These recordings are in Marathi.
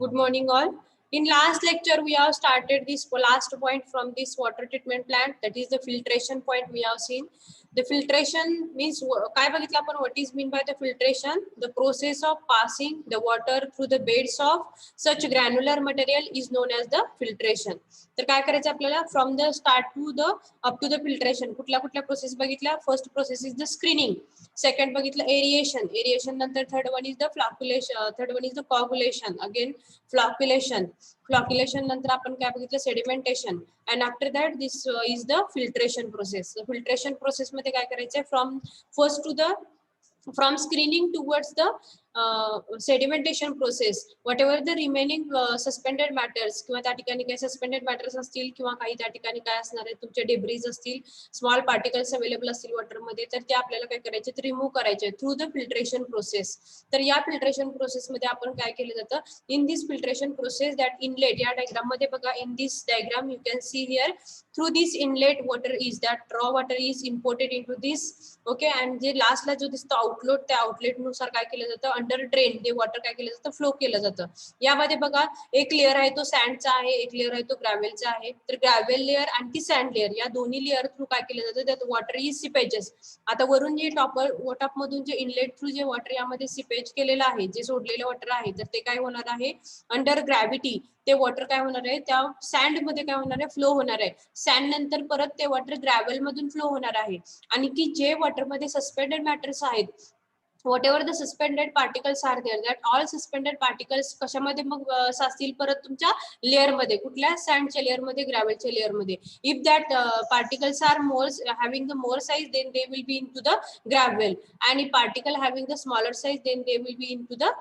Good morning all. In last lecture, we have started this last point from this water treatment plant, that is the filtration point we have seen. The filtration means, काय बघितलं आपण, what is mean by the filtration? The process of passing the water through the beds of such granular material is known as the filtration. तर काय करायचं आपल्याला, from the start to the up to the filtration, कुठल्या कुठल्या प्रोसेस बघितल्या. First process is the screening, second बघितलं एरिएशन, एरिएशन नंतर third one is the flocculation, third one is the coagulation, again flocculation, flocculation नंतर आपण काय बघितलं, sedimentation, and after that this is the filtration process. Filtration process मध्ये काय करायचंय, from screening towards the sedimentation process, whatever the remaining suspended matters, किंवा त्या ठिकाणी काही सस्पेंडेड मॅटर्स असतील किंवा काही त्या ठिकाणी काय असणार आहे तुमचे डेब्रीज असतील, स्मॉल पार्टिकल्स अवेलेबल असतील वॉटर मध्ये, तर ते आपल्याला काय करायचे, रिमूव्ह करायचे थ्रू द फिल्ट्रेशन प्रोसेस. तर या फिल्ट्रेशन प्रोसेस मध्ये आपण काय केलं जातं, in this filtration process that inlet, या डायग्राम मध्ये बघा, in this diagram you can see here, through this inlet water is that raw water is imported into this, okay. आणि जे लास्टला जो दिसतो आउटलेट, त्या आउटलेट नुसार काय केलं जातं, अंडर ड्रेन ते वॉटर काय केलं जातं, फ्लो केलं जातं. यामध्ये बघा, एक लेअर आहे तो सँडचा आहे, एक लेअर आहे तो ग्रॅव्हेलचा आहे. तर ग्रॅव्हेल लेअर आणि सँड लेअर, या दोन्ही लेअर थ्रू काय केलं जातं, त्यात वॉटर इज सिपेजेस. आता वरून जे टॉप मधून जे इनलेट थ्रू जे वॉटर यामध्ये सिपेज केलेलं आहे, जे सोडलेलं वॉटर आहे, तर ते काय होणार आहे, अंडर ग्रॅव्हिटी ते वॉटर काय होणार आहे, त्या सँड मध्ये काय होणार आहे, फ्लो होणार आहे. सँड नंतर परत ते वॉटर ग्रॅव्हल मधून फ्लो होणार आहे. आणि की जे वॉटर मध्ये सस्पेंडेड मॅटर्स आहेत, whatever the suspended particles are there, that all suspended particles कशामध्ये मग असतील, परत तुमच्या लेअर मध्ये, कुठल्या सँडच्या लेअर मध्ये, ग्रॅव्हलच्या लेअर मध्ये. If that particles are more having the more size, then they will be into the gravel, and if particle having the smaller size, then they will be into the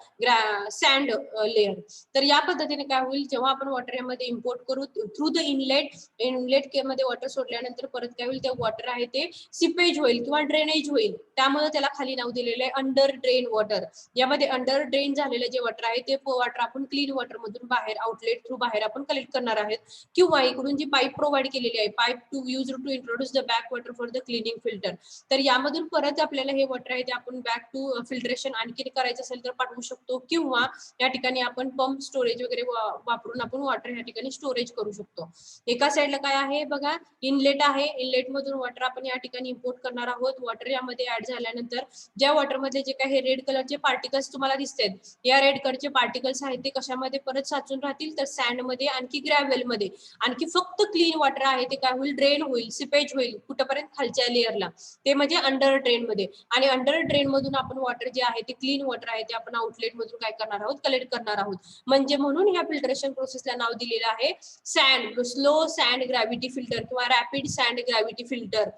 sand layer. तर या पद्धतीने काय होईल, जेव्हा आपण वॉटर यामध्ये इम्पोर्ट करू थ्रू द इनलेट मध्ये वॉटर सोडल्यानंतर परत काय होईल, ते वॉटर आहे ते सिपेज होईल किंवा ड्रेनेज होईल. त्यामुळे त्याला खाली नाव दिलेलं आहे अंडर ड्रेन वॉटर. यामध्ये अंडर ड्रेन झालेले जे वॉटर आहे ते वॉटर आपण क्लीन वॉटर मधून बाहेर, आउटलेट थ्रू बाहेर आपण कलेक्ट करणार आहेत, किंवा इकडून जी पाईप प्रोव्हाइड केलेली आहे, pipe to use to introduce the back water for the cleaning filter. तर यामधून परत आपल्याला हे वॉटर आहे ते आपण बॅक टू फिल्ट्रेशन आणखी करायचं असेल तर पाठवू शकतो, किंवा या ठिकाणी आपण पंप स्टोरेज वगैरे वापरून आपण वॉटर या ठिकाणी स्टोरेज करू शकतो. एका साईडला काय आहे बघा, इनलेट आहे, इनलेट मधून वॉटर आपण या ठिकाणी इम्पोर्ट करणार आहोत. वॉटर यामध्ये ऍड झाल्यानंतर ज्या वॉटर मध्ये जे काही रेड कलरचे पार्टिकल्स तुम्हाला दिसतात, या रेड कलरचे पार्टिकल्स आहेत ते कशामध्ये परत साचून राहतील, तर सँड मध्ये आणखी ग्रॅव्हल मध्ये. आणखी फक्त क्लीन वॉटर आहे ते काय होईल, ड्रेन होईल, सिपेज होईल कुठपर्यंत, खालच्या लेअरला, ते म्हणजे अंडर ड्रेन मध्ये. आणि अंडर ड्रेन मधून आपण वॉटर जे आहे ते क्लीन वॉटर आहे ते आपण आउटलेट मधून काय करणार आहोत, कलेक्ट करणार आहोत. म्हणजे म्हणून ह्या फिल्ट्रेशन प्रोसेसला नाव दिलेलं आहे sand, slow sand gravity filter किंवा रॅपिड सँड ग्रॅव्हिटी फिल्टर.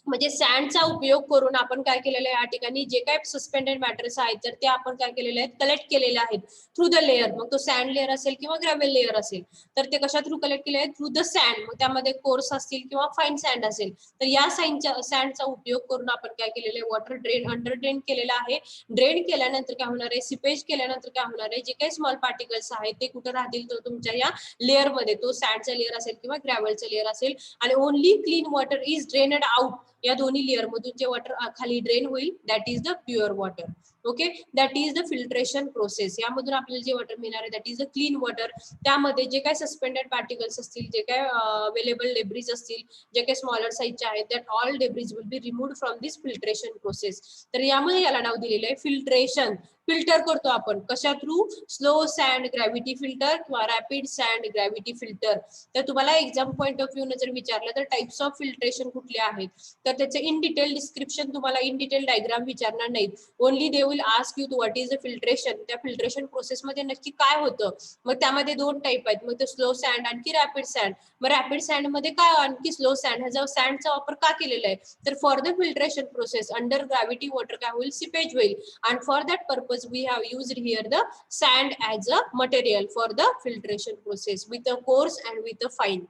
म्हणजे सँडचा उपयोग करून आपण काय केलेलं आहे, या ठिकाणी जे काही सस्पेंडेड मॅटर्स आहेत तर ते आपण काय केलेले आहेत, कलेक्ट केलेले आहेत थ्रू द लेअर. मग तो सँड लेअर असेल किंवा ग्रॅव्हल लेअर असेल, तर ते कशा थ्रू कलेक्ट केले आहेत, थ्रू द सँड. मग त्यामध्ये कोर्स असतील किंवा फाईन सँड असेल, तर या सँडचा उपयोग करून आपण काय केलेलं आहे, वॉटर ड्रेन, अंडर ड्रेन केलेलं आहे. ड्रेन केल्यानंतर काय होणार आहे, सिपेज केल्यानंतर काय होणार आहे, जे काही स्मॉल पार्टिकल्स आहेत ते कुठे राहतील, तो तुमच्या या लेअर मध्ये, तो सँडचा लेअर असेल किंवा ग्रॅव्हलचा लेअर असेल. आणि only clean water is drained out. या दोन्ही लेअर मधून जे वॉटर खाली ड्रेन होईल, that is the pure water. Okay, that is the filtration process. यामधून आपल्याला जे वॉटर मिळणार आहे that is the clean water. त्यामध्ये जे काही सस्पेंडेड पार्टिकल्स असतील, जे काही अवेलेबल डेब्रीज असतील, जे काही स्मॉलर साईजचे आहेत, that all debris will be removed from this filtration process. तर यामध्ये याला नाव दिलेलं आहे फिल्ट्रेशन. फिल्टर करतो आपण कशा through, slow sand gravity filter किंवा रॅपिड सँड ग्रॅव्हिटी फिल्टर. तर तुम्हाला एक्झाम पॉईंट ऑफ व्ह्यू न जर विचारलं तर टाइप्स ऑफ फिल्ट्रेशन कुठले आहेत, तर त्याचे इन डिटेल डिस्क्रिप्शन, तुम्हाला इन डिटेल डायग्राम विचारणार नाहीत. Only they will ask you what is the filtration. त्या फिल्ट्रेशन प्रोसेस मध्ये नक्की काय होतं. मग त्यामध्ये दोन टाईप आहेत, मग ते स्लो सँड आणखी रॅपिड सँड. मग रॅपिड सँड मध्ये काय आणखी स्लो सँड, ह्याचा सँडचा वापर का केलेला आहे, तर for the filtration process under gravity water काय होईल, सिपेज होईल. and for that purpose we have used here the sand as a material for the filtration process with a coarse and with a fine.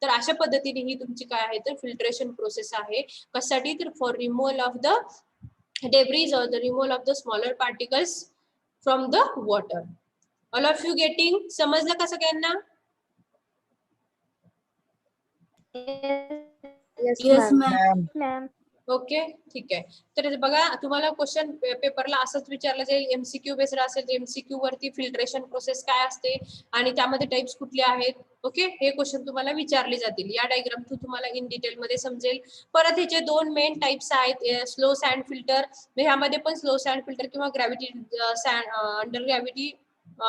तर अशा पद्धतीने ही तुमची काय आहे तर फिल्ट्रेशन प्रोसेस आहे. कशासाठी, तर for removal of the debris or the removal of the smaller particles from the water. All of you getting, समजलं का सगळ्यांना? Yes, ma'am. ओके, ठीक आहे. तर बघा तुम्हाला क्वेश्चन पेपरला असंच विचारलं जाईल, एमसीक्यू बेस्ड असेल, एमसीक्यू वरती फिल्ट्रेशन प्रोसेस काय असते आणि त्यामध्ये टाइप्स कुठले आहेत. ओके, हे क्वेश्चन तुम्हाला विचारले जातील. या डायग्राम थ्रू तुम्हाला इन डिटेल मध्ये समजेल. परत ह्याचे दोन मेन टाइप्स आहेत, स्लो सँड फिल्टर. ह्यामध्ये पण स्लो सँड फिल्टर किंवा ग्रॅव्हिटी अंडर ग्रॅव्हिटी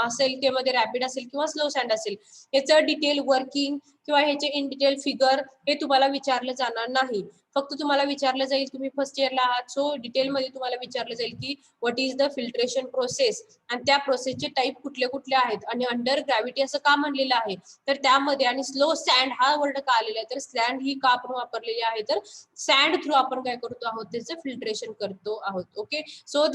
असेल, त्यामध्ये रॅपिड असेल किंवा स्लो सँड असेल. याचं डिटेल वर्किंग किंवा ह्याचे इन डिटेल फिगर हे तुम्हाला विचारलं जाणार नाही. फक्त तुम्हाला विचारलं जाईल, तुम्ही फर्स्ट इयरला आहात सो डिटेलमध्ये तुम्हाला विचारलं जाईल की what is the filtration process आणि त्या प्रोसेसचे टाईप कुठले कुठले आहेत आणि अंडर ग्रॅव्हिटी असं का म्हणलेलं आहे. तर त्यामध्ये आणि स्लो सँड हा वर्ड का आलेला आहे, तर सँड ही का आपण वापरलेली आहे, तर सँड थ्रू आपण काय करतो आहोत, त्याचं फिल्ट्रेशन करतो आहोत. Okay, so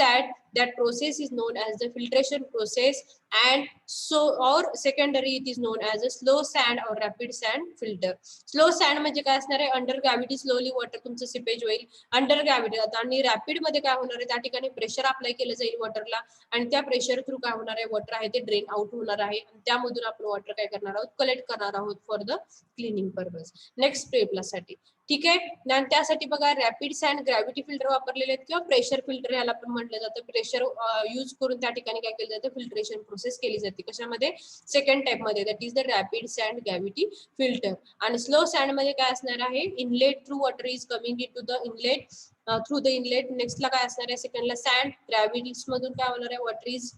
that process is known as the filtration process, and so or secondary it is known as a slow sand or rapid sand filter. Slow sand म्हणजे काय असणार आहे, अंडर ग्रॅव्हिटी स्लोली वॉटर तुमचं सिपेज होईल अंडर ग्रॅव्हिटी. आणि रॅपिड मध्ये काय होणार आहे, त्या ठिकाणी प्रेशर अप्लाय केलं जाईल वॉटरला आणि त्या प्रेशर थ्रू काय होणार आहे, वॉटर आहे ते ड्रेन आउट होणार आहे आणि त्यामधून आपण वॉटर काय करणार आहोत, कलेक्ट करणार आहोत for the cleaning purpose next स्टेपला साठी. ठीक आहे, आणि त्यासाठी बघा रॅपिड सँड ग्रॅव्हिटी फिल्टर वापरलेले आहेत किंवा प्रेशर फिल्टर याला पण म्हटलं जातं. प्रेशर यूज करून त्या ठिकाणी काय केलं जातं, फिल्ट्रेशन प्रोसेस केली जाते. कशामध्ये, सेकंड टाइप मध्ये, that is the rapid sand gravity filter. आणि स्लो सँड मध्ये काय असणार आहे, inlet through water is coming in to the inlet through the inlet. नेक्स्टला काय असणार आहे, सेकंडला सँड ग्रॅव्हिटीज मधून काय होणार आहे, वॉटर इज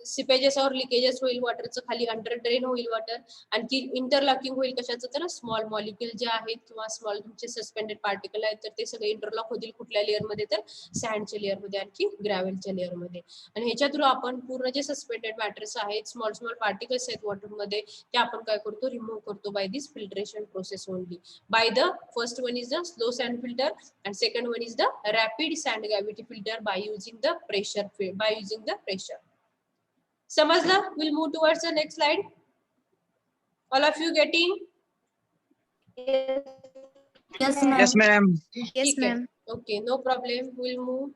सिपेजेस और लिकेजेस होईल वॉटरचं, खाली अंडर ड्रेन होईल वॉटर. आणखी इंटरलॉकिंग होईल कशाचं, तर स्मॉल मॉलिक्युल जे आहेत किंवा स्मॉल तुमचे सस्पेंडेड पार्टिकल आहेत तर ते सगळे इंटरलॉक होतील कुठल्या लेअर मध्ये, तर सँडच्या लेअर मध्ये आणखी ग्रॅव्हलच्या लेअर मध्ये. आणि ह्याच्या थ्रू आपण पूर्ण जे सस्पेंडेड मॅटर्स आहेत, स्मॉल स्मॉल पार्टिकल्स आहेत वॉटरमध्ये, ते आपण काय करतो, रिमूव्ह करतो by this filtration process only. By the first one is the slow sand filter and second one is the rapid sand gravity filter by using the pressure. समजलं? We'll move towards the next slide. All of you getting? Yes, ma'am. Yes, ma'am. Yes, ma'am. Okay, no problem. We'll move.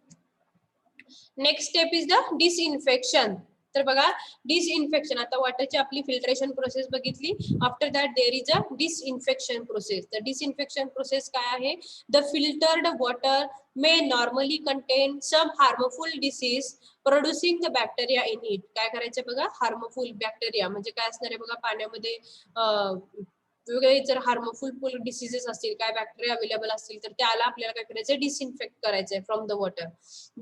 Next step is the disinfection. तर बघा, डिसइन्फेक्शन, आता वॉटरची आपली फिल्ट्रेशन प्रोसेस बघितली. After that there is a disinfection process. तर डिसइन्फेक्शन प्रोसेस काय आहे, the filtered water may normally contain some harmful disease producing the bacteria in it. काय करायचं बघा, हार्मफुल बॅक्टेरिया म्हणजे काय असणार आहे बघा, पाण्यामध्ये वेगवेगळे जर हार्मफुल डिसीजेस असतील, काय बॅक्टेरिया अवेलेबल असतील तर त्याला आपल्याला काय करायचं, डिसइन्फेक्ट करायचंय from the water.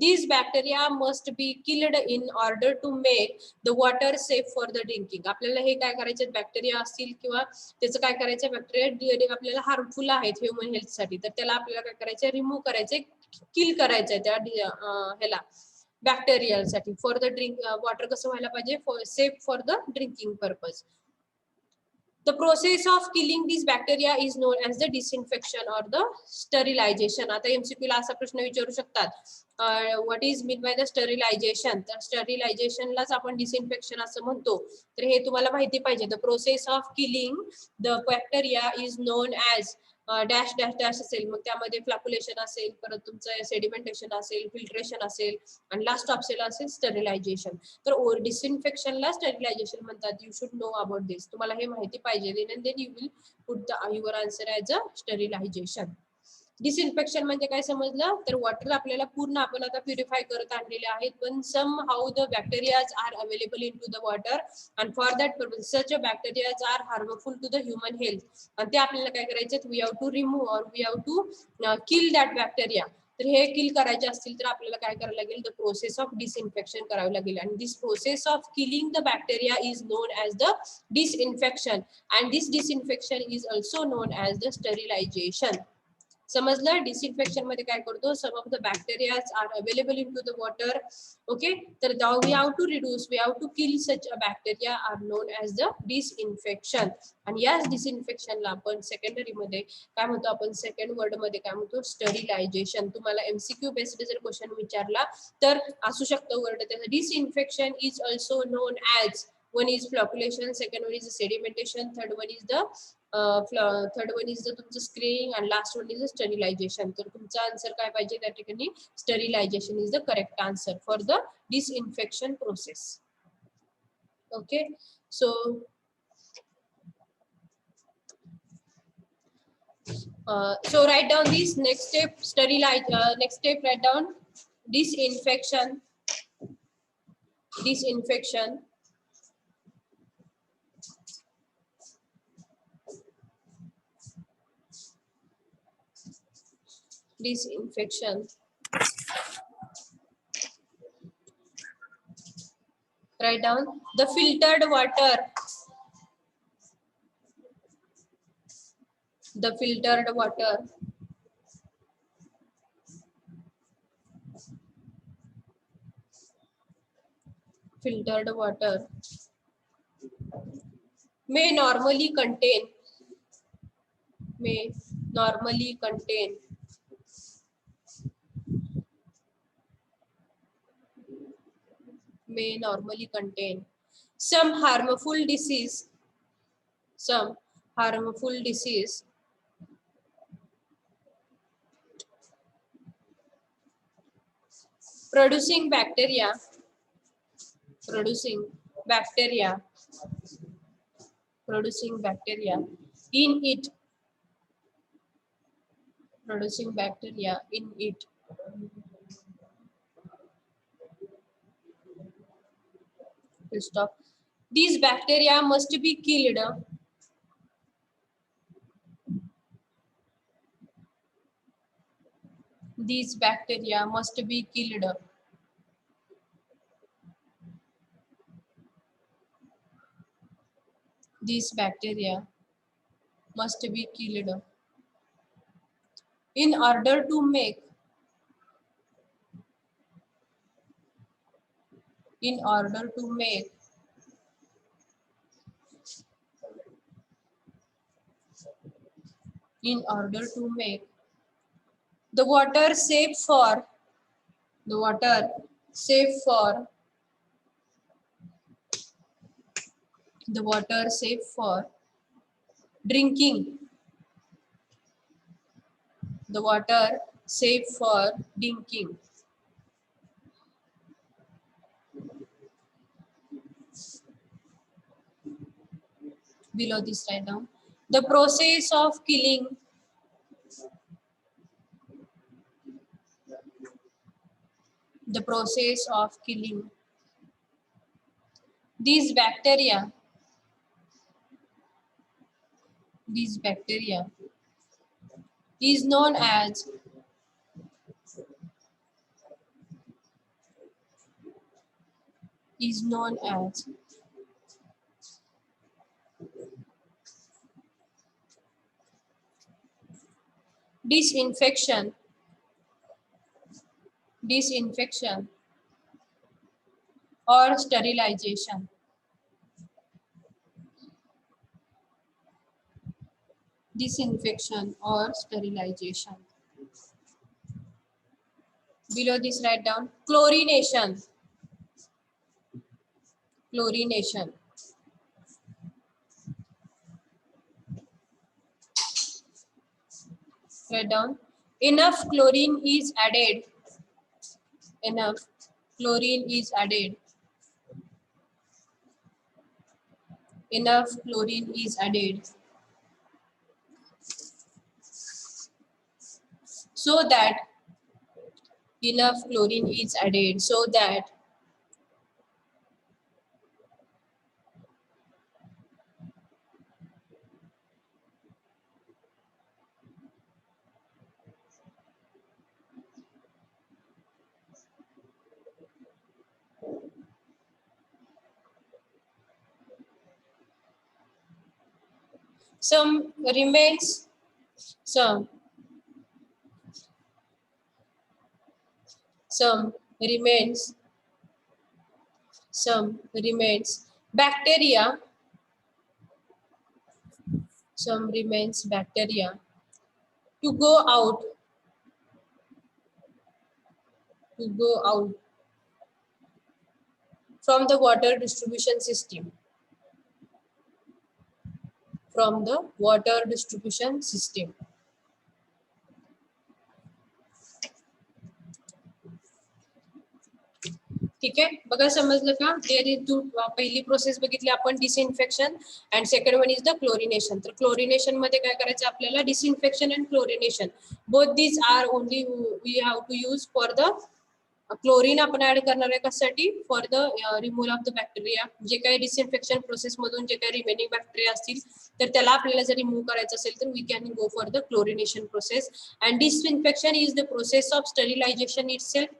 These bacteria must be killed in order to make the water safe for the drinking. आपल्याला हे काय करायचे, बॅक्टेरिया असतील किंवा त्याचं काय करायचं, बॅक्टेरिया आपल्याला हार्मफुल आहेत ह्युमन हेल्थ साठी, तर त्याला आपल्याला काय करायचं, रिमूव्ह करायचंय, किल करायचंय त्या ह्याला बॅक्टेरियासाठी. फॉर द ड्रिंक वॉटर कसं व्हायला पाहिजे, safe for the drinking purpose. The process of killing these bacteria is known as the disinfection or the sterilization. आता MCQ ला असा प्रश्न विचारू शकतात, what is mean by the sterilization. तर sterilization लाच आपण disinfection असं म्हणतो. तर हे तुम्हाला माहिती पाहिजे. The process of killing the bacteria is known as dash dash dash असेल, मग त्यामध्ये फ्लॅक्युलेशन असेल, परत तुमचं सेडिमेंटेशन असेल, फिल्ट्रेशन असेल आणि लास्ट ऑप्शनला असेल स्टरिलायझेशन. तर डिसइन्फेक्शनला स्टरिलायझेशन म्हणतात. You should know about this. तुम्हाला हे माहिती पाहिजे, then you will put your answer as a sterilisation. Disinfection म्हणजे काय समजलं, तर वॉटर आपल्याला पूर्ण आपण आता प्युरिफाय करत आणलेले आहेत, पण somehow the bacterias are available in to the water and for that purpose such bacterias are harmful to the human health. आणि ते आपल्याला काय करायचे, we have to remove or we have to kill that bacteria. तर हे किल करायचे असतील तर आपल्याला काय करायला लागेल, द प्रोसेस ऑफ डिसइन्फेक्शन करावी लागेल. आणि this process of killing the bacteria is known as the disinfection and this disinfection is also known as the sterilisation. समजलं? डिसइन्फेक्शन मध्ये काय करतो, some of the bacterias are available in to the water. Okay, तर we have to reduce, we have to kill such a bacteria are known as the disinfection. आणि याच डिसइन्फेक्शनला आपण सेकंडरी मध्ये काय म्हणतो, आपण सेकंड वर्ड मध्ये काय म्हणतो, स्टरिलायझेशन. तुम्हाला MCQ बेस्ड जर क्वेश्चन विचारला तर असू शकतो वर्ड त्याचा. Disinfection is also known as, one is flocculation, second one is the sedimentation, third one is the तुमचं screening and last one is the sterilization. तर तुमचा आन्सर काय पाहिजे त्या ठिकाणी, sterilization is the correct answer for the disinfection process. Okay, so So write down this next step, sterilize. Next step, write down disinfection. Disinfection. Disinfection. Write down the filtered water. The filtered water. Filtered water may normally contain. May normally contain. May normally contain some harmful disease. Some harmful disease producing bacteria. Producing bacteria. Producing bacteria in it. Producing bacteria in it. Full stop. These bacteria must be killed. These bacteria must be killed. These bacteria must be killed in order to make. In order to make in order to make the water safe for. The water safe for. The water safe for drinking. The water safe for drinking. Below this, write down the process of killing. The process of killing these bacteria. These bacteria is known as is known as disinfection. Disinfection or sterilization. Disinfection or sterilization. Below this, write down chlorination. Chlorination. Write down enough chlorine is added. Enough chlorine is added. Enough chlorine is added so that enough chlorine is added so that some remains some some remains some remains bacteria. Some remains bacteria to go out. To go out from the water distribution system. From the water distribution system. ठीक आहे, बघा समजलं का? देयर इज टू पहिली प्रोसेस बघितली आपण disinfection and second one is the chlorination. तर क्लोरिनेशन मध्ये काय करायचं आपल्याला? Disinfection and chlorination both these are only we have to use for the chlorine आपण ऍड करणार आहे कशासाठी? For the removal of the bacteria. जे काही डिसइन्फेक्शन प्रोसेस मधून जे काही रिमेनिंग बॅक्टेरिया असतील तर त्याला आपल्याला जर रिमूव्ह करायचं असेल तर we can go for the chlorination process. And disinfection is the process of sterilisation itself.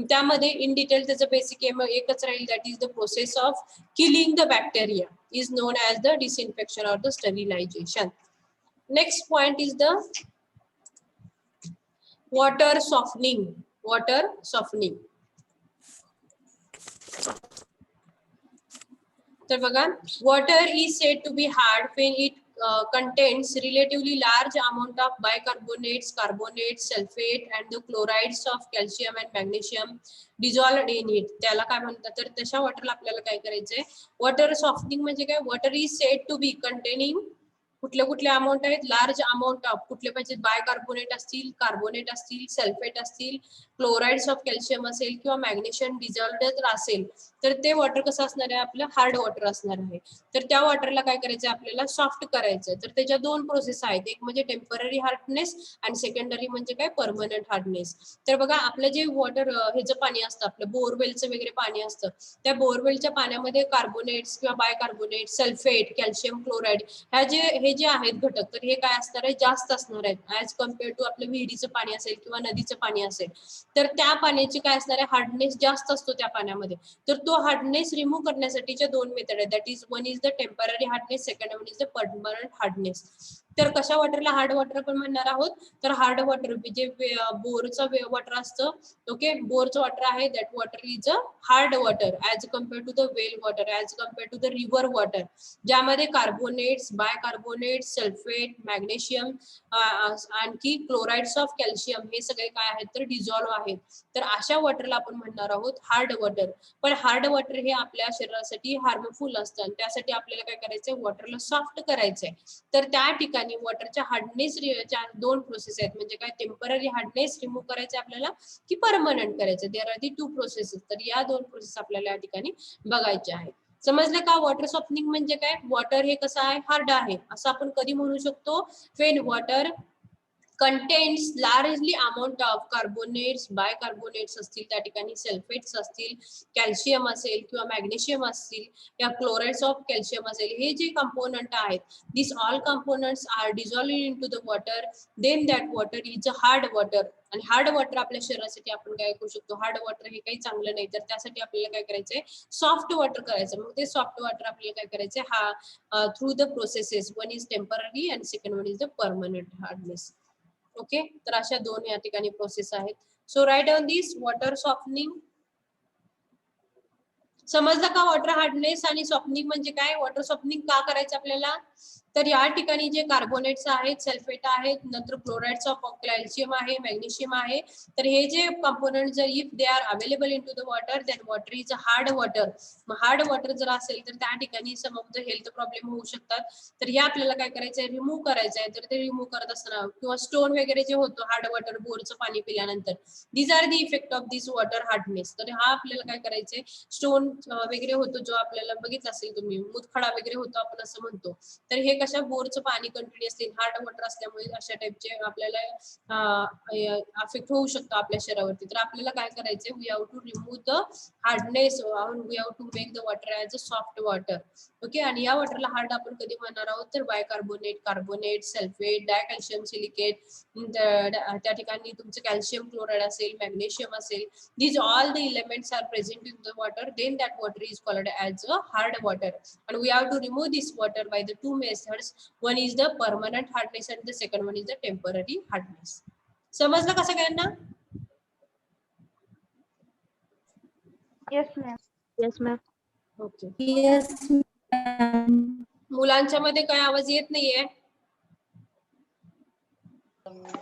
त्यामध्ये इन डिटेल त्याचं बेसिक एकच राहील, that is the process of killing the bacteria is known as the disinfection or the sterilisation. Next point is the water softening. Water softening. तर बघा, water is said to be hard when it contains relatively large amount of bicarbonates, carbonates, sulfate and the chlorides of calcium and magnesium dissolved in it. त्याला काय म्हणतात? तर तशा वॉटरला आपल्याला काय करायचंय? वॉटर सॉफ्टनिंग म्हणजे काय? Water is said to be containing कुठले अमाऊंट आहेत? लार्ज अमाऊंट ऑफ कुठले पाहिजे? बायकार्बोनेट असतील, कार्बोनेट असतील, सल्फेट असतील, क्लोराइड्स ऑफ कॅल्शियम असेल किंवा मॅग्नेशियम डिझॉल्व्ड असेल तर ते वॉटर कसं असणार आहे? आपलं हार्ड वॉटर असणार आहे. तर त्या वॉटरला काय करायचं? आपल्याला सॉफ्ट करायचं. तर त्याच्या दोन प्रोसेस आहेत, एक म्हणजे टेम्पररी हार्डनेस आणि सेकंडरी म्हणजे काय? Permanent hardness. तर बघा, आपलं जे वॉटर ह्याचं पाणी असतं, आपलं बोरवेलचं वगैरे पाणी असतं, त्या बोरवेलच्या पाण्यामध्ये कार्बोनेट्स किंवा बायकार्बोनेट, सल्फेट, कॅल्शियम क्लोराइड हे जे आहेत घटक, तर हे काय असणार आहे? जास्त असणार आहेत ऍज कम्पेअर टू आपलं विहिरीचं पाणी असेल किंवा नदीचं पाणी असेल. तर त्या पाण्याची काय असणार आहे? हार्डनेस जास्त असतो त्या पाण्यामध्ये. तर तो हार्डनेस रिमूव्ह करण्यासाठीच्या दोन मेथड आहेत, that is one is the temporary hardness, second one is the permanent hardness. तर कशा वॉटरला हार्ड वॉटर आपण म्हणणार आहोत? तर हार्ड वॉटर जे बोरचं वॉटर असतं, ओके, बोरचं वॉटर आहे, that water is a hard water as compare to the well water, as compare to the river water, ज्यामध्ये कार्बोनेट्स, बायकार्बोनेट, सल्फेट, मॅग्नेशियम आणखी क्लोराइड्स ऑफ कॅल्शियम हे सगळे काय आहेत? तर डिझॉल्व्ह आहेत. तर अशा वॉटरला आपण म्हणणार आहोत हार्ड वॉटर. पण हार्ड वॉटर हे आपल्या शरीरासाठी हार्मफुल असतं आणि त्यासाठी आपल्याला काय करायचंय? वॉटरला सॉफ्ट करायचंय. तर त्या ठिकाणी वॉटरच्या हार्डनेस दोन प्रोसेस आहेत, म्हणजे काय? टेम्पररी हार्डनेस रिमूव्ह करायचे आपल्याला की परमनंट करायचं. There are the two processes. तर या दोन प्रोसेस आपल्याला या ठिकाणी बघायच्या आहेत. समजलं का? वॉटर सॉफ्टनिंग म्हणजे काय? वॉटर हे कसं आहे? हार्ड आहे असं आपण कधी म्हणू शकतो? When water contains largely amount of carbonates, bicarbonates असतील, त्या ठिकाणी सल्फेट्स असतील, कॅल्शियम असेल किंवा मॅग्नेशियम असतील या क्लोराइड्स ऑफ कॅल्शियम असेल, हे जे कंपोनंट आहेत, this all components are dissolved into the water, then that water is a hard water. आणि हार्ड वॉटर आपल्या शरीरासाठी आपण काय करू शकतो? हार्ड वॉटर हे काही चांगलं नाही, तर त्यासाठी आपल्याला काय करायचंय? सॉफ्ट वॉटर करायचं. मग ते सॉफ्ट वॉटर आपल्याला काय करायचंय? हा through the processes, one is temporary and second one is the permanent hardness. Okay, तर अशा दोन या ठिकाणी प्रोसेस आहेत. So right on this water softening. समजलं का? वॉटर हार्डनेस आणि सॉफ्टनिंग म्हणजे काय? वॉटर सॉफ्टनिंग का करायचं आपल्याला? तर या ठिकाणी जे कार्बोनेट्स आहेत, सल्फेट आहेत, नंतर क्लोराइड्स ऑफ कॅल्शियम आहे, मॅग्नेशियम आहे, तर हे जे कंपोनंट जर if they are available in to the water, that water is a hard water. मग हार्ड वॉटर जर असेल तर त्या ठिकाणी some of the health problem होऊ शकतात. तर हे आपल्याला काय करायचंय? रिमूव्ह करायचंय. तर ते रिमूव्ह करत असताना किंवा स्टोन वगैरे जे होतं हार्ड वॉटर बोरचं पाणी पिल्यानंतर, these are the effect of this water hardness. तर हा आपल्याला काय करायचंय? स्टोन वगैरे होतो, जो आपल्याला बघितला असेल तुम्ही, मुतखडा वगैरे होतो आपण असं म्हणतो, तर हे कशा? बोरचं पाणी कंटिन्युअसली हार्ड वॉटर असल्यामुळे अशा टाइपचे आपल्याला अफेक्ट होऊ शकतो आपल्या शरीरावरती. तर आपल्याला काय करायचंय? We have to remove the hardness, we have to make the water as a soft water. Okay, आणि या वॉटरला हार्ड आपण कधी म्हणणार आहोत? तर bicarbonate, carbonate, sulphate, dicalcium silicate, त्या ठिकाणी तुमचं कॅल्शियम क्लोराइड असेल, मॅग्नेशियम असेल, these all the elements are present in the water, then that water is called as a hard water. And we have to remove this water by the two methods, one is the permanent hardness and the second one is the temporary hardness. समजलं का सगळ्यांना? Yes, ma'am. Yes, ma'am. Okay, Yes, ma'am. मुलांच्या मध्ये काय आवाज येत नाहीये?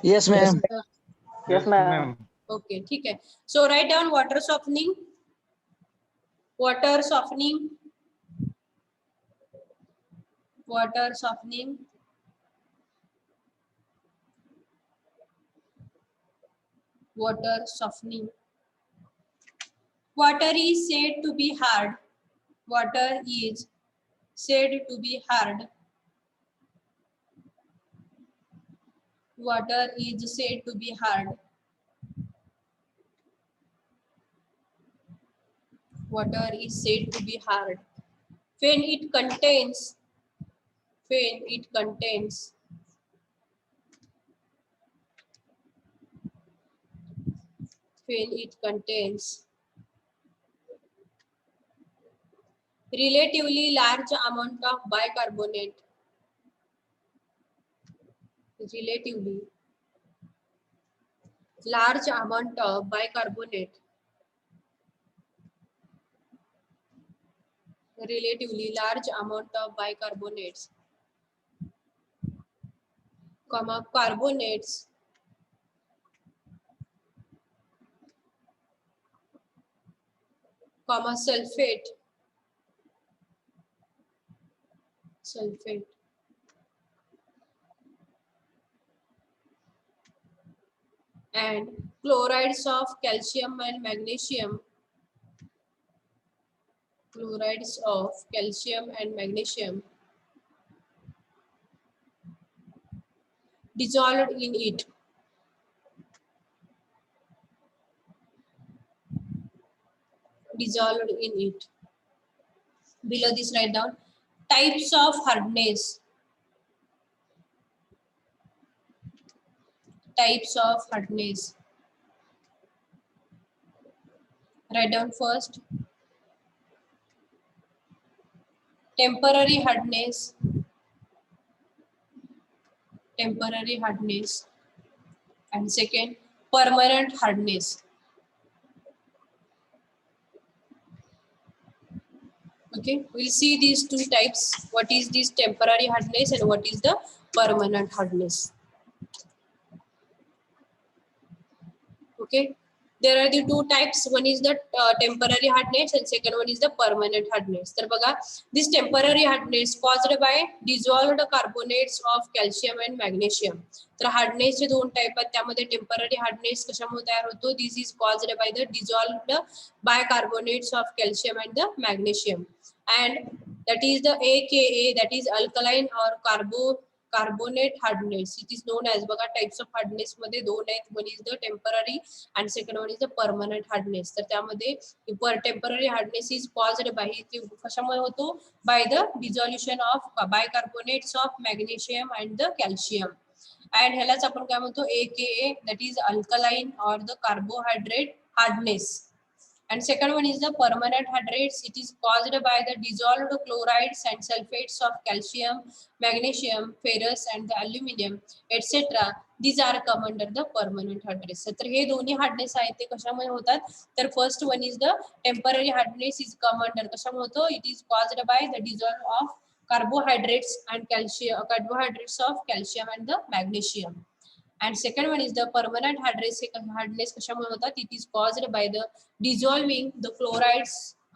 Yes, ma'am. Yes, ma'am. Okay, ठीक आहे. So write down water softening. Water softening, water softening, water softening. water is said to be hard. Water is said to be hard. Water is said to be hard. Water is said to be hard when it contains when it contains relatively large amount of bicarbonate. Relatively large amount of bicarbonate. Relatively large amount of bicarbonates, comma carbonates, comma sulfate, and chlorides of calcium and magnesium. Chlorides of calcium and magnesium dissolved in it. Dissolved in it. Below this, write down types of hardness. Types of hardness. Write down first temporary hardness. Temporary hardness. And second, permanent hardness. Okay, we'll see these two types. What is this temporary hardness and what is the permanent hardness? Okay, there are the two types. One is the temporary hardness and second one is the permanent hardness. तर बघा, this temporary hardness caused by dissolved carbonates of calcium and magnesium. तर हार्डनेस चे दोन टाइप आहेत, त्यामध्ये टेम्पररी हार्डनेस कशामुळे तयार होतो? This is caused by the dissolved bicarbonates of calcium and the magnesium, and that is the AKA, that is alkaline or carbonate hardness. It is known as, बघा टाइप्स ऑफ हार्डनेस मध्ये दोन आहेत, one is the temporary and second one is the permanent hardness. तर त्यामध्ये temporary hardness is caused by, कशामुळे होतो? By the dissolution of bicarbonates of magnesium and the calcium. and ह्यालाच आपण काय म्हणतो? AKA, that is alkaline or the carbohydrate hardness. And second one is the permanent hardness. It is caused by the dissolved chlorides and sulfates of calcium, magnesium, ferrous and the aluminum, etc. These are come under the permanent hardness. तर हे दोन्ही हार्डनेस आहेत ते कशामुळे होतात? तर first one is the temporary hardness is come under, कशामुळे होतो? It is caused by the dissolve of carbohydrates and calcium, carbohydrates of calcium and the magnesium. And second one is the permanent hardness. Hardness कशामुळे होतात? It is caused by the dissolving the chlorides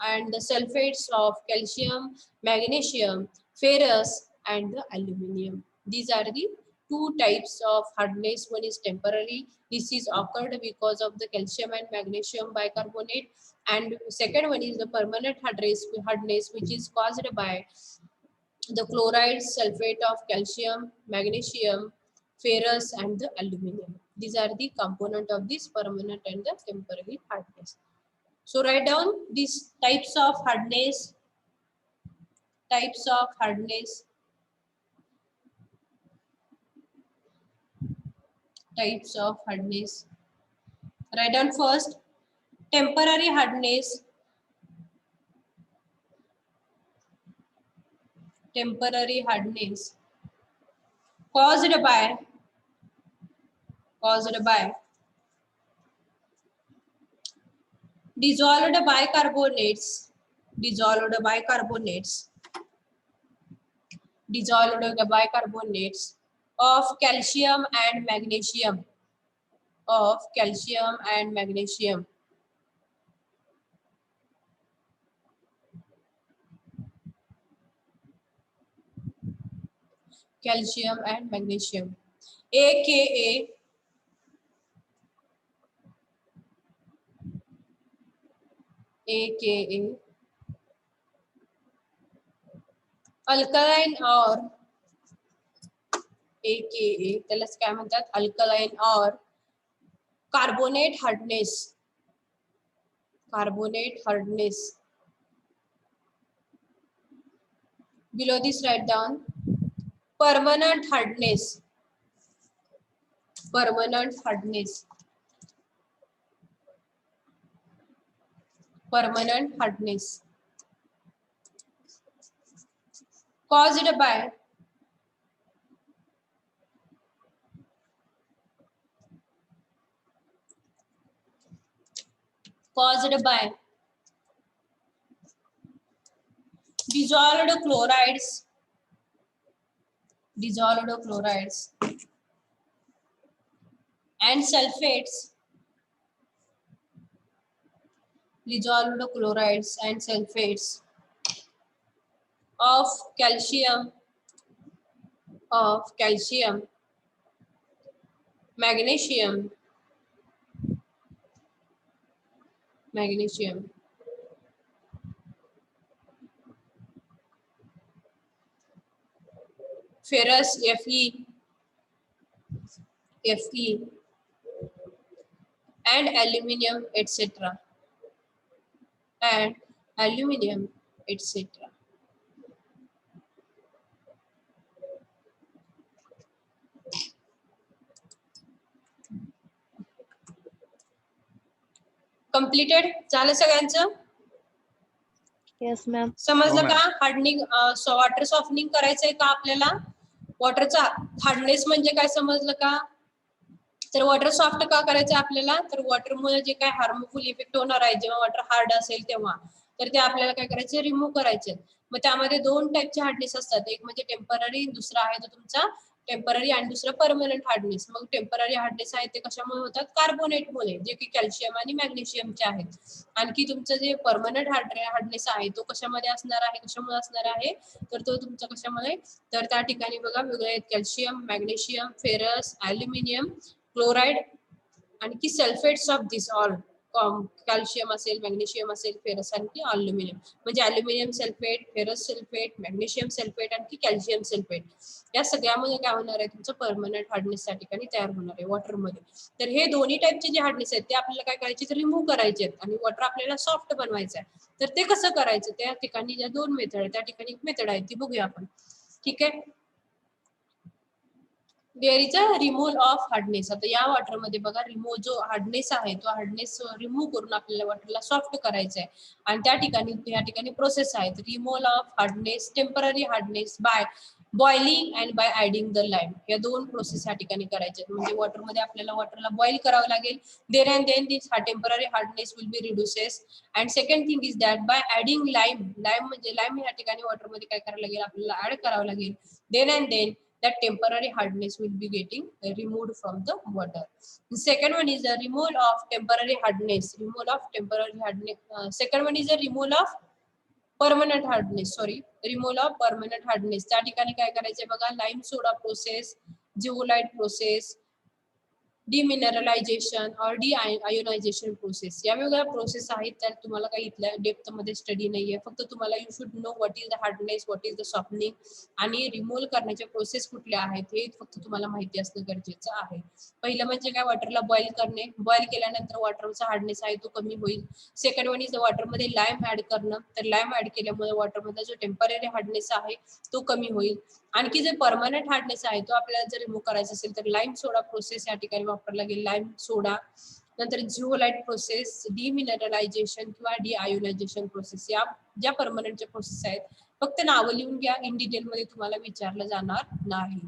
and the sulfates of calcium, magnesium, ferrous and the aluminum. These are the two types of hardness. One is temporary. This is occurred because of the calcium and magnesium bicarbonate. And second one is the permanent hardness which is caused by the chlorides, sulfate of calcium, magnesium, ferrous and the aluminum. These are the component of this permanent and the temporary hardness. So write down these types of hardness. Types of hardness. Types of hardness. Write down first temporary hardness. Temporary hardness caused by dissolved bicarbonates of calcium and magnesium, calcium and magnesium, AKA AKA alkaline और AKA त्यालाच काय म्हणतात अल्कलाइन और carbonate hardness below this write down permanent hardness caused by dissolved chlorides and sulfates of calcium magnesium ferrous Fe and aluminium etc. Completed झालं सगळ्यांचं Yes, ma'am. समजलं हो, का हार्डनिंग वॉटर सॉफ्टनिंग करायचंय का आपल्याला वॉटरचा हार्डनेस म्हणजे काय समजलं का तर वॉटर सॉफ्ट का करायचं आपल्याला तर वॉटरमुळे जे काय हार्मफुल इफेक्ट होणार आहे जेव्हा वॉटर हार्ड असेल तेव्हा तर ते आपल्याला काय करायचे रिमूव्ह करायचे मग त्यामध्ये दोन टाईपचे हार्डनेस असतात एक म्हणजे टेम्पररी दुसरा आहे तो तुमचा टेम्पररी आणि दुसरं परमनंट हार्डनेस मग टेम्पररी हार्डनेस आहे ते कशामुळे होतात कार्बोनेटमुळे जे की कॅल्शियम आणि मॅग्नेशियमचे आहेत आणखी तुमचं जे परमनंट हार्डनेस आहे तो कशामध्ये असणार आहे कशामुळे असणार आहे तर तो तुमचा कशामुळे तर त्या ठिकाणी बघा वेगळे आहेत calcium magnesium ferrous aluminium chloride आणखी sulphates of this all calcium असेल मॅग्नेशियम असेल फेरस आणखी अल्युमिनियम म्हणजे aluminium sulphate ferrous sulphate magnesium sulphate आणखी कॅल्शियम सल्फेट या सगळ्यामध्ये काय होणार आहे तुमचं परमनंट हार्डनेस त्या ठिकाणी तयार होणार आहे वॉटरमध्ये तर हे दोन्ही टाईपचे जे हार्डनेस आहेत ते आपल्याला काय करायचे तर रिमूव्ह करायचे आहेत आणि वॉटर आपल्याला सॉफ्ट बनवायचं आहे तर ते कसं करायचं त्या ठिकाणी ज्या दोन मेथड आहेत त्या ठिकाणी एक मेथड आहे ती बघूया आपण ठीक आहे there is a removal of hardness आता या वॉटर मध्ये बघा रिमूव्ह जो हार्डनेस आहे तो हार्डनेस रिमूव्ह करून आपल्याला वॉटरला सॉफ्ट करायचं आहे आणि त्या ठिकाणी प्रोसेस आहे removal of hardness temporary hardness by boiling and by adding the lime या दोन प्रोसेस या ठिकाणी करायचे म्हणजे वॉटरमध्ये आपल्याला वॉटरला बॉईल करावं लागेल then and then this temporary hardness will be reduces and second thing is that by adding lime म्हणजे लाईम या ठिकाणी वॉटरमध्ये काय करावं लागेल आपल्याला ऍड करावं लागेल then and then that temporary hardness will be getting removed from the water. The second one is the removal of temporary hardness. Second one is the removal of permanent hardness. Removal of permanent hardness. त्या ठिकाणी काय करायचंय बघा लाईम सोडा प्रोसेस जिओलाइट प्रोसेस डिमिनरलायझेशन और डिआयोनायझेशन प्रोसेस या वेगवेगळ्या प्रोसेस आहेत तर तुम्हाला काही इथल्या डेप्थ मध्ये स्टडी नाहीये फक्त तुम्हाला you should know what is the hardness what is the softening आणि रिमूव्ह करण्याच्या प्रोसेस कुठल्या आहेत हे फक्त तुम्हाला माहिती असणं गरजेचं आहे पहिलं म्हणजे काय वॉटरला बॉईल करणे बॉईल केल्यानंतर वॉटरचा हार्डनेस आहे तो कमी होईल सेकंड वन इज वॉटरमध्ये लाईम ऍड करणं तर लाईम ऍड केल्यामुळे वॉटरमध्ये जो टेम्पररी हार्डनेस आहे तो कमी होईल आणखी जे परमनंट हार्डनेस आहे तो आपल्याला जर रिमूव्ह करायचा असेल तर लाईम सोडा प्रोसेस या ठिकाणी वापरला गेला लाईम सोडा नंतर जिओलाइट प्रोसेस डिमिनरलायझेशन किंवा डिआयोनायझेशन प्रोसेस या ज्या परमनंटच्या प्रोसेस आहेत फक्त नावं लिहून घ्या इन डिटेल मध्ये तुम्हाला विचारलं जाणार नाही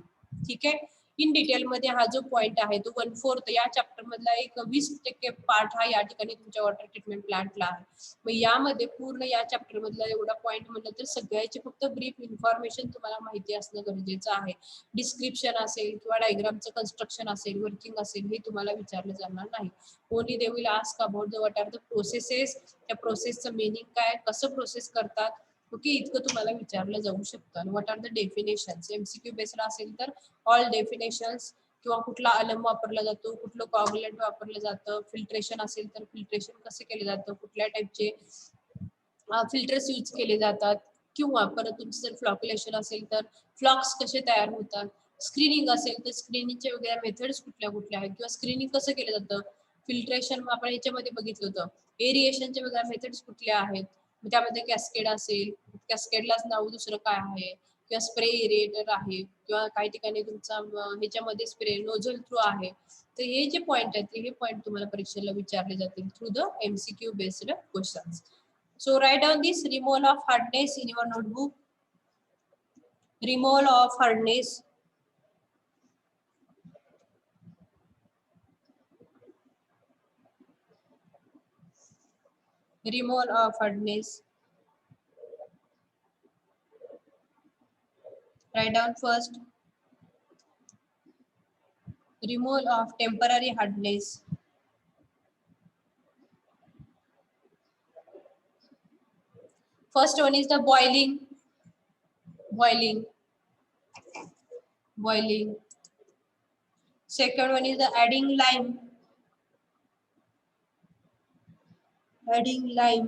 ठीक आहे इन डिटेल मध्ये हा जो पॉइंट आहे तो 1/4 या चॅप्टर मधला एक 20% पार्ट हा या ठिकाणी तुमच्या वॉटर ट्रीटमेंट प्लांटला आहे मग यामध्ये पूर्ण या चॅप्टर मधला एवढा पॉइंट म्हणलं तर सगळ्याची फक्त ब्रीफ इन्फॉर्मेशन तुम्हाला माहिती असणं गरजेचं आहे डिस्क्रिप्शन असेल किंवा डायग्रामचं कन्स्ट्रक्शन असेल वर्किंग असेल हे तुम्हाला विचारलं जाणार नाही only they will ask about the what are the processes त्या प्रोसेसचं मिनिंग काय कसं प्रोसेस करतात ओके इतकं तुम्हाला विचारलं जाऊ शकतं आणि what are the definitions MCQ based असेल तर ऑल डेफिनेशन्स किंवा कुठला अलम वापरला जातो, कुठलं कॉगुलेंट वापरलं जातं, फिल्ट्रेशन असेल तर फिल्ट्रेशन कसं केलं जातं, कुठल्या टाईपचे फिल्टर्स यूज केले जातात, किंवा परत तुमचं जर फ्लॉक्युलेशन असेल तर फ्लॉक्स कसे तयार होतात, स्क्रीनिंग असेल तर स्क्रीनिंगचे वेगळ्या मेथड्स कुठल्या कुठल्या आहेत, किंवा स्क्रीनिंग कसं केलं जातं, फिल्ट्रेशन आपण याच्यामध्ये बघितलं होतं, एरिएशनच्या वेगळ्या मेथड्स कुठल्या आहेत, त्यामध्ये कॅस्केड असेल, कॅस्केडलाच नाव दुसरं काय आहे, किंवा स्प्रे एरिएटर आहे, किंवा काही ठिकाणी तुमचा ह्याच्यामध्ये स्प्रे नोझल थ्रू आहे. तर हे जे पॉइंट आहेत हे पॉइंट तुम्हाला परीक्षेला विचारले जातील through the MCQ based questions. So write down this removal of hardness in your notebook. Removal of hardness. Removal of hardness. Write down first. Removal of temporary hardness. First one is the boiling. Boiling. Boiling. Second one is the adding lime. Adding lime.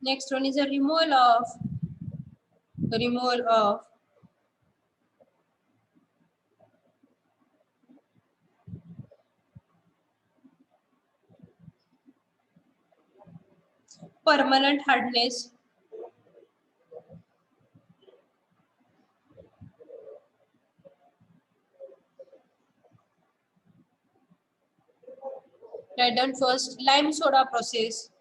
Next one is a removal of permanent hardness. Write down first lime soda process.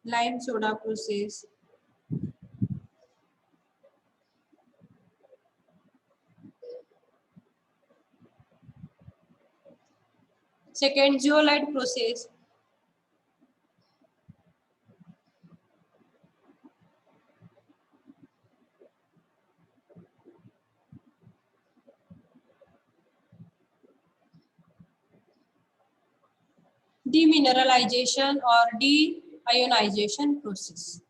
Lime soda process. Second, zeolite process. Demineralization or deionization process.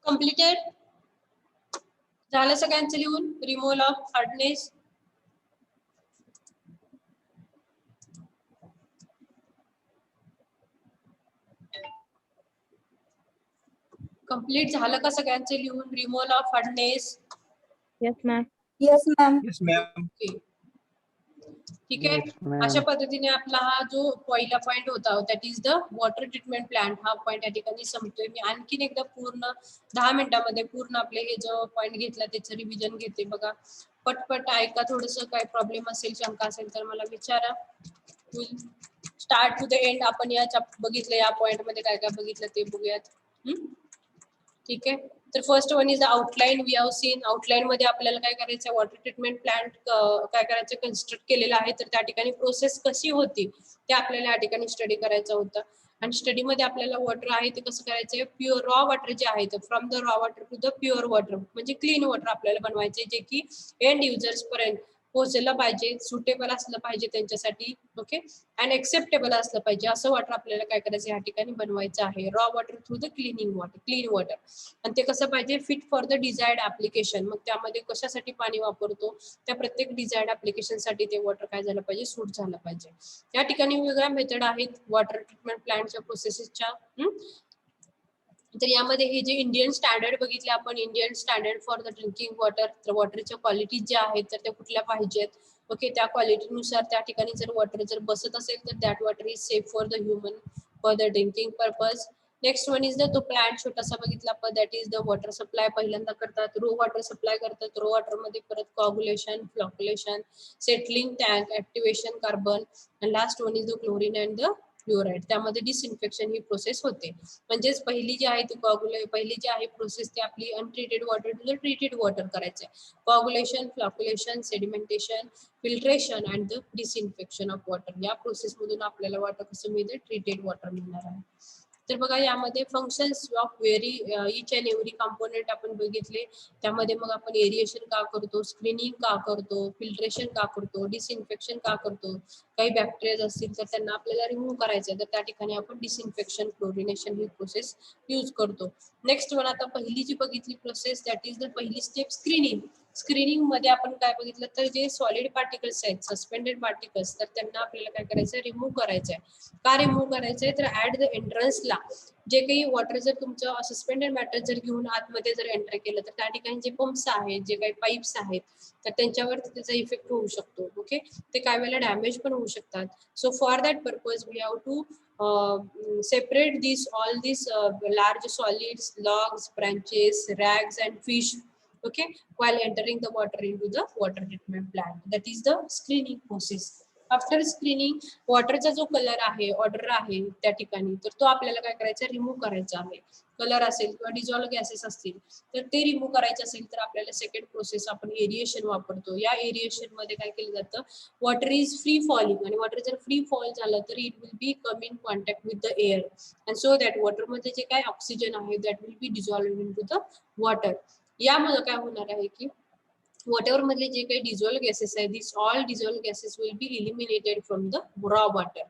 Completed? झालं सगळ्यांचं लिहून रिमूव्हल ऑफ हार्डनेस? कंप्लीट झालं का सगळ्यांचं लिहून removal of hardness? Yes, ma'am. Yes, ma'am. Yes, ma'am. ठीक आहे. अशा पद्धतीने आपला हा जो पहिला पॉइंट होता that is the water treatment plant, हा पॉइंट या ठिकाणी संपतोय. मी आणखीन एकदा पूर्ण 10 मिनिटांमध्ये पूर्ण आपले हे जो पॉइंट घेतला त्याचं रिव्हिजन घेते. बघा पटपट ऐका, थोडस काय प्रॉब्लेम असेल शंका असेल तर मला विचारा. स्टार्ट टू द एंड आपण या बघितलं, या पॉइंट मध्ये काय काय बघितलं ते बघूयात. ठीक आहे. तर first one is the outline. We have seen outline मध्ये आपल्याला काय करायचं, वॉटर ट्रीटमेंट प्लांट काय करायचं, कन्स्ट्रक्ट केलेलं आहे. तर त्या ठिकाणी प्रोसेस कशी होती ते आपल्याला या ठिकाणी स्टडी करायचं होतं. आणि स्टडी मध्ये आपल्याला वॉटर आहे ते कसं करायचंय, प्युअर रॉ वॉटर जे आहे ते from the raw water to the pure water, म्हणजे क्लीन वॉटर आपल्याला बनवायचे जे की एंड युजर्स पर्यंत पोहोचलं पाहिजे, सुटेबल असलं पाहिजे त्यांच्यासाठी. ओके. अँड एक्सेप्टेबल असलं पाहिजे असं वॉटर आपल्याला काय करायचं या ठिकाणी बनवायचं आहे. Raw water through the cleaning water, clean water. आणि ते कसं पाहिजे, fit for the desired application. मग त्यामध्ये कशासाठी पाणी वापरतो, त्या प्रत्येक डिझायर्ड ऍप्लिकेशन साठी ते वॉटर काय झालं पाहिजे, सूट झालं पाहिजे. या ठिकाणी वेगळ्या मेथड आहेत वॉटर ट्रीटमेंट प्लांटच्या प्रोसेसेसच्या. तर यामध्ये हे जे इंडियन स्टँडर्ड बघितले आपण, Indian standard for the drinking water, तर वॉटरच्या क्वालिटी ज्या आहेत तर त्या कुठल्या पाहिजेत. ओके. त्या क्वालिटीनुसार त्या ठिकाणी जर वॉटर जर बसत असेल तर that water is safe for the human for the drinking purpose. Next one is the तो प्लांट छोटासा बघितला आपण, that is the water supply. पहिल्यांदा करतात रो वॉटर सप्लाय करतात. रो वॉटर मध्ये परत coagulation, flocculation, settling tank, activation carbon, and last one is the chlorine and the fluoride, त्यामध्ये डिसइन्फेक्शन ही प्रोसेस होते. म्हणजेच पहिली जी आहे ती पहिली जी आहे प्रोसेस ती आपली untreated water to the treated water करायचं आहे. Coagulation, flocculation, sedimentation, filtration and the disinfection of water, या प्रोसेस मधून आपल्याला वॉटर कसं मिळतं, ट्रीटेड वॉटर मिळणार आहे. तर बघा यामध्ये functions of very each and every component आपण बघितले. त्यामध्ये मग आपण एरिएशन का करतो, स्क्रीनिंग का करतो, फिल्ट्रेशन का करतो, डिसइन्फेक्शन का करतो, काही बॅक्टेरिया असतील तर त्यांना आपल्याला रिमूव्ह करायचं, तर त्या ठिकाणी आपण डिसइन्फेक्शन, क्लोरिनेशन ही प्रोसेस यूज करतो. नेक्स्ट वन, आता पहिली जी बघितली प्रोसेस दॅट इज द पहिली स्टेप स्क्रीनिंग. स्क्रीनिंग मध्ये आपण काय बघितलं, तर जे सॉलिड पार्टिकल्स आहेत, सस्पेंडेड पार्टिकल्स, तर त्यांना आपल्याला काय करायचं, रिमूव्ह करायचं आहे. का रिमूव्ह करायचंय, तर ऍट द एंट्रन्सला जे काही वॉटर जर तुमचं सस्पेंडेड मॅटर जर घेऊन आतमध्ये जर एंटर केलं, तर त्या ठिकाणी जे पंप्स आहेत, जे काही पाईप्स आहेत, तर त्यांच्यावर त्याचा इफेक्ट होऊ शकतो. ओके, ते काय वेळेला डॅमेज पण होऊ शकतात. So for that purpose we have to separate all these large solids, logs, branches, rags and fish, okay, while entering the water into the water treatment plant. That is the screening process. After screening वॉटरचा जो कलर आहे, ऑर्डर आहे त्या ठिकाणी, तर तो आपल्याला काय करायचा, रिमूव्ह करायचा आहे. कलर असेल किंवा डिझॉल्व गॅसेस असतील तर ते रिमूव्ह करायचे असेल तर आपल्याला सेकंड प्रोसेस आपण एरिएशन वापरतो. या एरिएशन मध्ये काय केलं जातं, वॉटर इज फ्री फॉलिंग, आणि वॉटर जर फ्री फॉल झालं तर it will be come in contact with the air, and so that water मध्ये जे काय ऑक्सिजन आहे that will be dissolve in to the water. यामुळे काय होणार आहे की whatever मधले जे काही डिझॉल्व गॅसेस आहेत, this all dissolve gases will be eliminated from the raw water.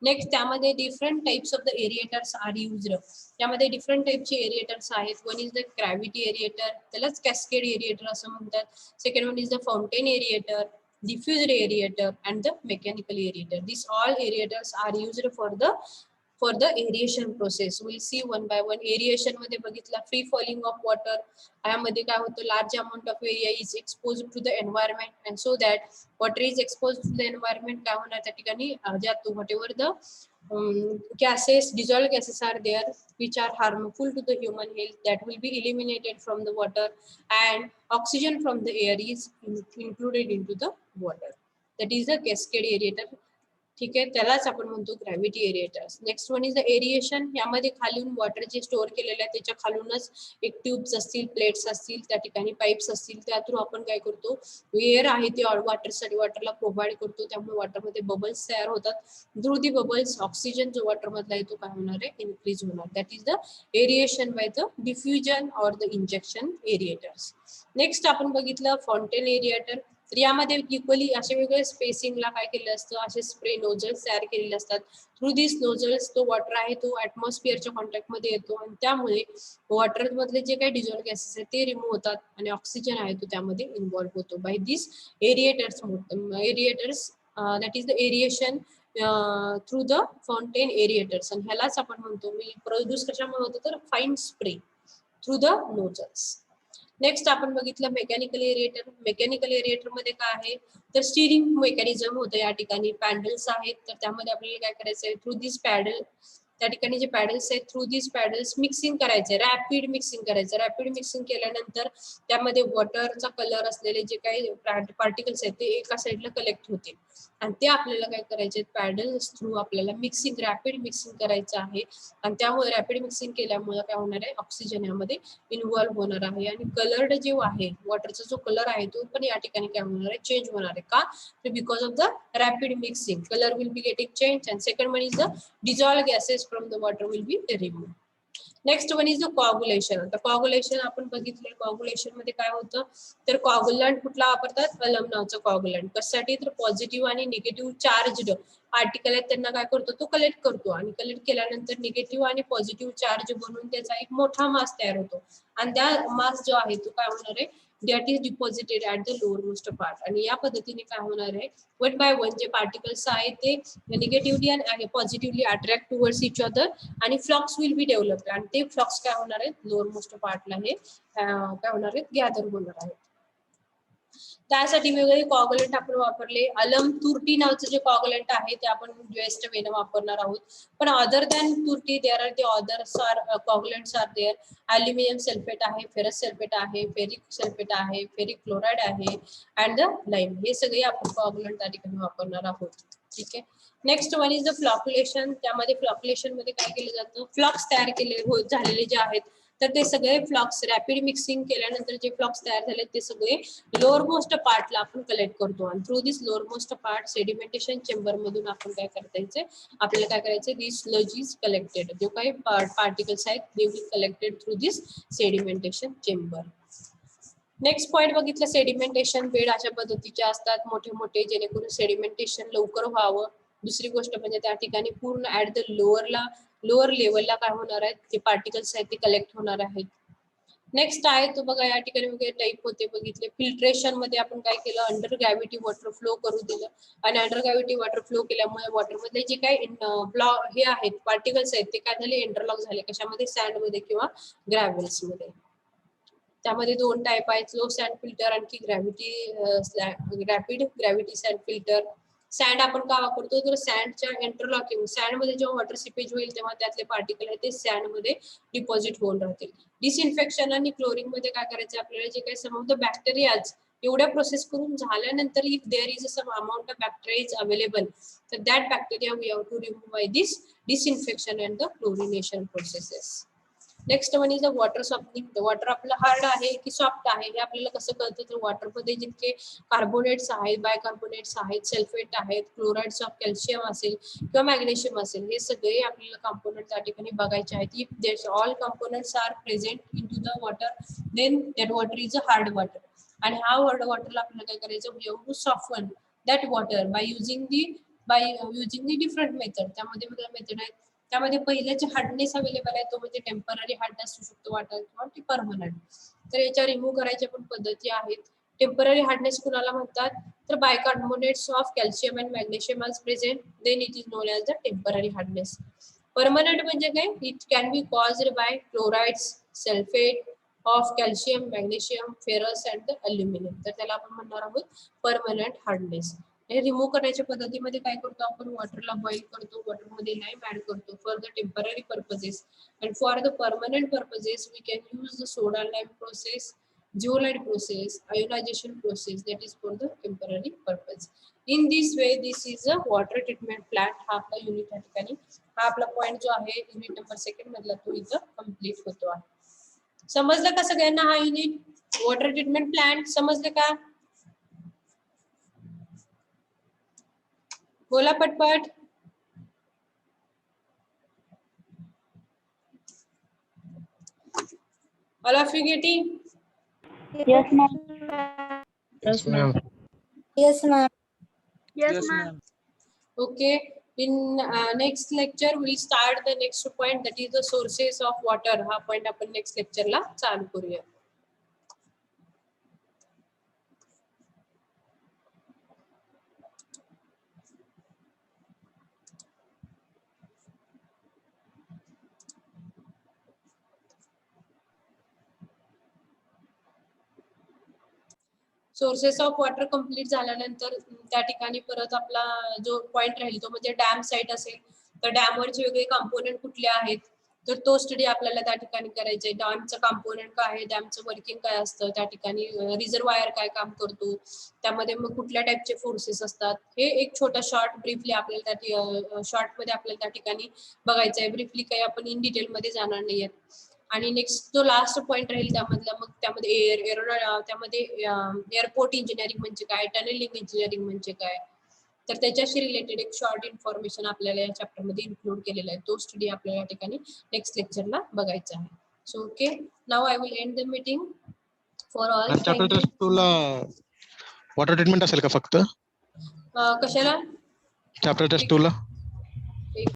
Next, त्यामध्ये different types of the aerators are used. त्यामध्ये डिफरंट टाइपचे एरिएटर्स आहेत. One is the gravity aerator, त्यालाच कॅस्केड एरिएटर असं म्हणतात. Second one is the fountain aerator, diffuser aerator and the mechanical aerator. These all aerators are used for the aeration process. We'll see one by one. Aeration मध्ये बघितला, free falling of water, यामध्ये काय होतं, large amount of area is exposed to the environment, and so that water is exposed to the environment, काय होणार त्या ठिकाणी, ज्यात whatever the gases, dissolved gases are there which are harmful to the human health, that will be eliminated from the water, and oxygen from the air is included into the water. That is the cascade aerator. ठीक आहे, त्यालाच आपण म्हणतो gravity aerators. Next one is the aeration. यामध्ये खालून वॉटर जे स्टोअर केलेलं आहे त्याच्या खालूनच एक ट्यूब्स असतील, प्लेट्स असतील, त्या ठिकाणी पाईप्स असतील, त्या थ्रू आपण काय करतो, एअर आहे ते वॉटरसाठी वॉटरला प्रोव्हाइड करतो. त्यामुळे वॉटरमध्ये बबल्स तयार होतात. थ्रू दी बबल्स ऑक्सिजन जो वॉटर मधला आहे तो काय होणार आहे, इन्क्रीज होणार. That is the aeration by the diffusion or the injection aerators. Next आपण बघितलं फाउंटेन एरिएटर. तर यामध्ये इक्वली असे वेगवेगळे स्पेसिंगला काय केलं असतं, असे स्प्रे नोझल्स तयार केलेले असतात. थ्रू दिस नोझल्स तो वॉटर आहे तो ऍटमॉस्फिअरच्या कॉन्टॅक्ट मध्ये येतो, आणि त्यामुळे वॉटर मधले जे काही डिझॉल्व गॅसेस आहेत ते रिमूव्ह होतात, आणि ऑक्सिजन आहे तो त्यामध्ये इन्व्हॉल्व्ह होतो by this aerators. That is the aeration through the fountain aerators. आणि ह्यालाच आपण म्हणतो, मी प्रोड्यूस कशामुळे होतो, तर fine spray through the nozzles. Next आपण बघितलं मेकॅनिकल एरिएटर. मेकॅनिकल एरिएटर मध्ये काय आहे, तर स्टिअरिंग मेकॅनिझम होतं. या ठिकाणी पॅडल्स आहेत, तर त्यामध्ये आपल्याला काय करायचं आहे, थ्रू दिस पॅडल, त्या ठिकाणी जे पॅडल्स आहेत थ्रू दिस पॅडल्स मिक्सिंग करायचंय, रॅपिड मिक्सिंग करायचं. रॅपिड मिक्सिंग केल्यानंतर त्यामध्ये वॉटरचा कलर असलेले जे काही पार्टिकल्स आहेत ते एका साईडला कलेक्ट होतील, आणि ते आपल्याला काय करायचे, पॅडल्स थ्रू आपल्याला मिक्सिंग, रॅपिड मिक्सिंग करायचं आहे. आणि त्यामुळे रॅपिड मिक्सिंग केल्यामुळे काय होणार आहे, ऑक्सिजन यामध्ये इन्व्हॉल्व्ह होणार आहे, आणि कलर्ड जे आहे वॉटरचा जो कलर आहे तो पण या ठिकाणी काय होणार आहे, चेंज होणार आहे. का, because of the rapid mixing colour will be getting change. And second one is the dissolved gases from the water will be removed. Next one is the coagulation. आता कोअग्युलेशन आपण बघितलं, कोअग्युलेशन मध्ये काय होतं, तर कोअग्युलंट कुठला वापरतात, अलम नावाचं कोअग्युलंट. कशासाठी, तर पॉझिटिव्ह आणि निगेटिव्ह चार्ज पार्टिकल आहेत त्यांना काय करतो, तो कलेक्ट करतो, आणि कलेक्ट केल्यानंतर निगेटिव्ह आणि पॉझिटिव्ह चार्ज बनून त्याचा एक मोठा मास तयार होतो, आणि त्या मास जो आहे तो काय होणार आहे, that is deposited at the lower most part. आणि या पद्धतीने काय होणार आहे, वन बाय वन जे पार्टिकल्स आहेत ते निगेटिव्हली आणि positively attract towards each other, आणि फ्लॉक्स विल बी डेव्हलप्ड, आणि ते फ्लॉक्स काय होणार आहेत, लोअर मोस्ट पार्टला हे काय होणार आहेत, गॅदर होणार आहेत. त्यासाठी वेगवेगळे कॉगुलंट आपण वापरले. अलम तुर्टी नावाचं जे कॉगुलंट आहे ते आपण बेस्ट वेनं वापरणार आहोत. पण अदर दॅन तुर्टी there are the others are coagulants are there. Aluminium sulphate आहे, फेरस सल्फेट आहे, फेरिक सल्फेट आहे, फेरिक क्लोराईड आहे अँड द लाईम. हे सगळे आपण कॉगुलंट त्या ठिकाणी वापरणार आहोत. ठीक आहे. Next one is the flocculation. त्यामध्ये फ्लॉक्युलेशन मध्ये काय केलं जातं, फ्लॉक्स तयार केले झालेले जे आहेत तर ते सगळे फ्लॉक्स रॅपिड मिक्सिंग केल्यानंतर जे फ्लॉक्स तयार झाले ते सगळे लोअर मोस्ट पार्टला आपण कलेक्ट करतो आणि through this lowermost part sedimentation chamber मधून आपण काय करायचं, आपल्याला काय करायचं, दिस स्लज इज कलेक्टेड. जो काही पार्टिकल्स आहेत they will collected through this sedimentation chamber. Next point बघितलं, सेडिमेंटेशन बेड अशा पद्धतीचे असतात मोठे मोठे, जेणेकरून सेडिमेंटेशन लवकर व्हावं. दुसरी गोष्ट म्हणजे त्या ठिकाणी पूर्ण ऍट द लोअर लेवलला काय होणार आहेत, ते पार्टिकल्स आहेत ते कलेक्ट होणार आहेत. नेक्स्ट आहे तो बघा, या ठिकाणी वगैरे टाईप होते बघितले. फिल्ट्रेशन मध्ये आपण काय केलं, अंडर ग्रॅव्हिटी वॉटर फ्लो करू दिलं आणि अंडर ग्रॅव्हिटी वॉटर फ्लो केल्यामुळे वॉटर मधले जे काही हे आहेत पार्टिकल्स आहेत ते काय झाले, इंटरलॉक झाले. कशामध्ये, सँड मध्ये किंवा ग्रॅव्हल्स मध्ये. त्यामध्ये दोन टाईप आहेत, स्लो सँड फिल्टर आणखी rapid gravity sand filter. Sand आपण का वापरतो, तर सँडच्या इंटरलॉकिंग, सँड मध्ये जेव्हा वॉटर सिपेज होईल तेव्हा त्यातले पार्टिकल आहेत ते सँड मध्ये डिपॉझिट होऊन राहतील. डिसइन्फेक्शन आणि क्लोरिंग मध्ये काय करायचं, आपल्याला जे काही सम ऑफ द बॅक्टेरियाज एवढ्या प्रोसेस करून झाल्यानंतर if there is some amount of bacteria is available, तर that bacteria we have to remove by this disinfection and the chlorination processes. Next one is the water softening. Water आपलं हार्ड आहे की सॉफ्ट आहे हे आपल्याला कसं कळतं, तर वॉटर मध्ये जितके कार्बोनेट्स आहेत, बायकार्बोनेट्स आहेत, सल्फेट आहेत, क्लोराइड्स ऑफ कॅल्शियम असेल किंवा मॅग्नेशियम असेल, हे सगळे आपल्याला कंपोनेंट त्या ठिकाणी बघायचे आहेत. If there's all components are present in to the water then that water is a hard water. आणि हा वॉटरला आपल्याला काय करायचं, we have to soften that water by using the different method. त्यामध्ये वेगळ्या मेथड आहेत. त्यामध्ये पहिले जे हार्डनेस अवेलेबल आहे तो म्हणजे टेम्पररी हार्डनेस असू शकतो वॉटर किंवा ती परमनंट. तर याच्या रिमूव्ह करायच्या पण पद्धती आहेत. टेम्पररी हार्डनेस कुणाला म्हणतात, तर bicarbonates of calcium and magnesium are present then it is known as the temporary hardness. Permanent म्हणजे काय, it can be caused by chlorides, sulphate of calcium, magnesium, ferrous and the aluminium. तर त्याला आपण म्हणणार आहोत परमनंट हार्डनेस. हे रिमूव्ह करण्याच्या पद्धतीमध्ये काय करतो आपण, वॉटरला बॉईल करतो, वॉटरमध्ये लाईम ऍड करतो for the temporary purposes and for the permanent purposes we can use the soda lime process, zeolite process, ionization process, that is for the temporary purpose. In this way this is a water treatment plant. हा आपला युनिट या ठिकाणी, हा आपला पॉईंट जो आहे युनिट नंबर 2 मधला तो इथं कम्प्लीट होतो आहे. समजलं का सगळ्यांना हा युनिट, वॉटर ट्रीटमेंट प्लांट समजलं का? बोला पटपट. All of you getting? Yes, ma'am. Yes, ma'am. Yes, ma'am. Yes, ma'am. Okay. In next lecture we'll start the next point, that is the sources of water. हा पॉइंट आपण नेक्स्ट लेक्चरला चालू करूया. सोर्सेस ऑफ वॉटर कंप्लीट झाल्यानंतर त्या ठिकाणी परत आपला जो पॉइंट राहील तो म्हणजे डॅम साईट असेल, तर डॅमवरचे वेगळे कंपोनेंट कुठले आहेत, तर तो स्टडी आपल्याला त्या ठिकाणी करायचा आहे. डॅमचं कंपोनेंट काय आहे, डॅमचं वर्किंग काय असतं, त्या ठिकाणी रिझर्वायर काय काम करतो, त्यामध्ये मग कुठल्या टाईपचे फोर्सेस असतात, हे एक छोटा शॉर्ट ब्रीफली आपल्याला त्या शॉर्ट मध्ये आपल्याला त्या ठिकाणी बघायचं आहे. ब्रीफली काही आपण इन डिटेल मध्ये जाणार नाही आहेत. आणि नेक्स्ट जो लास्ट पॉइंट राहील त्यामधला, मग त्यामध्ये त्यामध्ये एअरपोर्ट इंजिनिअरिंग म्हणजे काय, टनेलिंग इंजिनिअरिंग म्हणजे काय, तर त्याच्याशी रिलेटेड एक शॉर्ट इन्फॉर्मेशन आपल्याला या चॅप्टर मध्ये इन्क्लूड केलेला आहे. तो स्टडी आपल्याला या ठिकाणी नेक्स्ट लेक्चरला बघायचा आहे. So okay, now I will end the meeting for all. Chapter test 2 ला वॉटर ट्रीटमेंट असेल का फक्त? कशाला चॅप्टर टेस्ट 2 ला